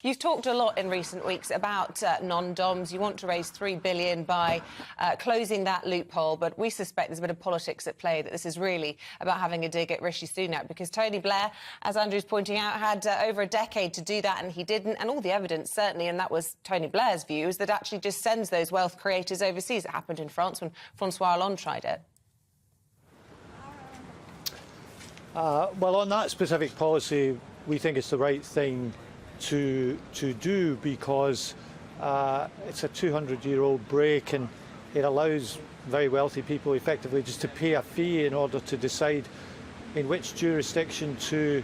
You've talked a lot in recent weeks about non-DOMs. You want to raise $3 billion by closing that loophole, but we suspect there's a bit of politics at play, that this is really about having a dig at Rishi Sunak, because Tony Blair, as Andrew's pointing out, had over a decade to do that, and he didn't. And all the evidence, certainly, and that was Tony Blair's view, is that actually just sends those wealth creators overseas. It happened in France when François Hollande tried it. Well, on that specific policy, we think it's the right thing to do, because it's a 200-year-old break, and it allows very wealthy people effectively just to pay a fee in order to decide in which jurisdiction to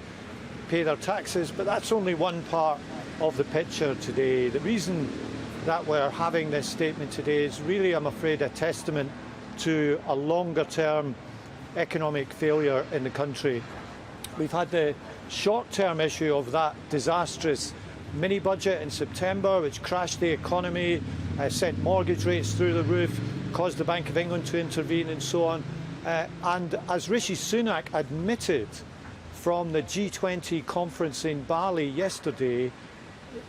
pay their taxes. But that's only one part of the picture today. The reason that we're having this statement today is really, I'm afraid, a testament to a longer-term economic failure in the country. We've had the short-term issue of that disastrous mini-budget in September, which crashed the economy, sent mortgage rates through the roof, caused the Bank of England to intervene and so on. And as Rishi Sunak admitted from the G20 conference in Bali yesterday,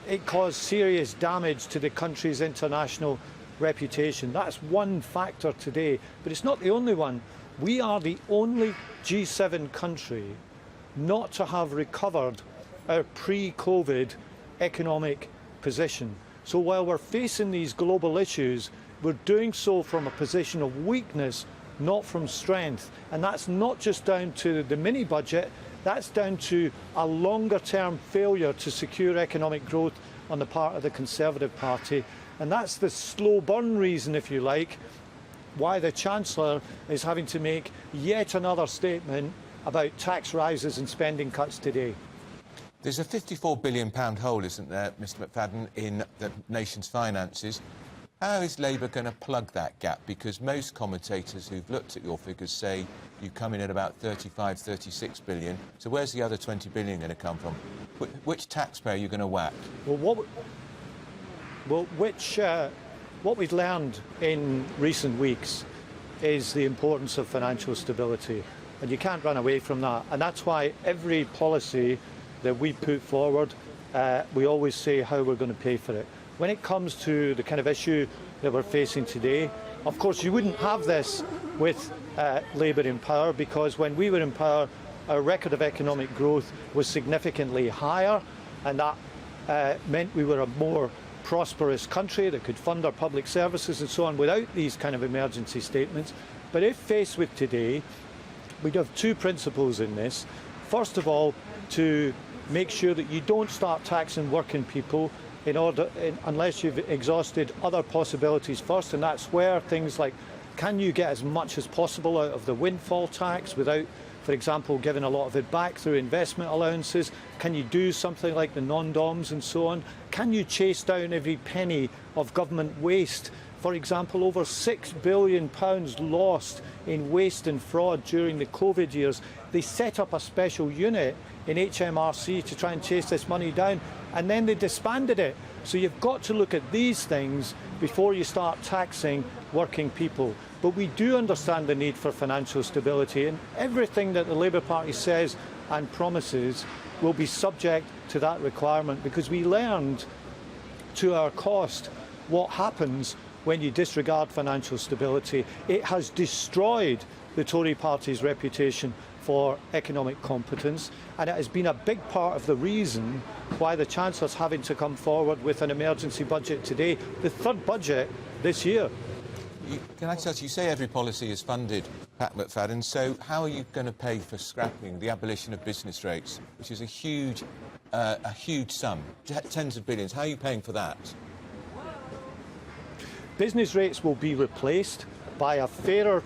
it caused serious damage to the country's international reputation. That's one factor today, but it's not the only one. We are the only G7 country not to have recovered our pre-COVID economic position. So while we're facing these global issues, we're doing so from a position of weakness, not from strength. And that's not just down to the mini-budget, that's down to a longer-term failure to secure economic growth on the part of the Conservative Party. And that's the slow burn reason, if you like, why the Chancellor is having to make yet another statement about tax rises and spending cuts today. There's a £54 billion hole, isn't there, Mr McFadden, in the nation's finances. How is Labour going to plug that gap? Because most commentators who've looked at your figures say you come in at about 35, 36 billion. So where's the other 20 billion going to come from? Which taxpayer are you going to whack? Well, what we've learned in recent weeks is the importance of financial stability. And you can't run away from that. And that's why every policy that we put forward, we always say how we're going to pay for it. When it comes to the kind of issue that we're facing today, of course, you wouldn't have this with Labour in power, because when we were in power, our record of economic growth was significantly higher, and that meant we were a more prosperous country that could fund our public services and so on without these kind of emergency statements. But if faced with today, we'd have two principles in this. First of all, to make sure that you don't start taxing working people unless you've exhausted other possibilities first, and that's where things like, can you get as much as possible out of the windfall tax without, for example, giving a lot of it back through investment allowances? Can you do something like the non-DOMs and so on? Can you chase down every penny of government waste? For example, over £6 billion lost in waste and fraud during the COVID years. They set up a special unit in HMRC to try and chase this money down, and then they disbanded it. So you've got to look at these things before you start taxing working people. But we do understand the need for financial stability, and everything that the Labour Party says and promises will be subject to that requirement, because we learned to our cost what happens when you disregard financial stability. It has destroyed the Tory party's reputation for economic competence, and it has been a big part of the reason why the Chancellor's having to come forward with an emergency budget today, the third budget this year. Can I just ask, you say every policy is funded, Pat McFadden, so how are you going to pay for scrapping the abolition of business rates, which is a huge sum, tens of billions? How are you paying for that? Business rates will be replaced by a fairer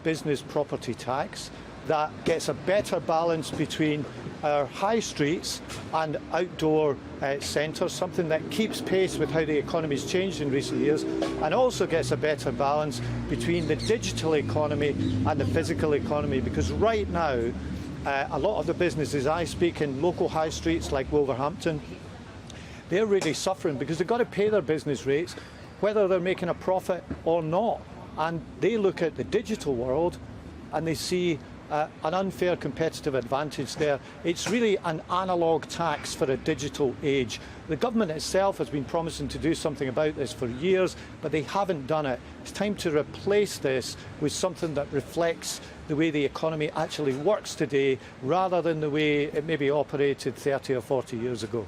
business property tax that gets a better balance between our high streets and outdoor centres, something that keeps pace with how the economy's changed in recent years, and also gets a better balance between the digital economy and the physical economy, because right now a lot of the businesses I speak in local high streets like Wolverhampton, they're really suffering because they've got to pay their business rates whether they're making a profit or not. And they look at the digital world and they see an unfair competitive advantage there. It's really an analogue tax for a digital age. The government itself has been promising to do something about this for years, but they haven't done it. It's time to replace this with something that reflects the way the economy actually works today, rather than the way it maybe operated 30 or 40 years ago.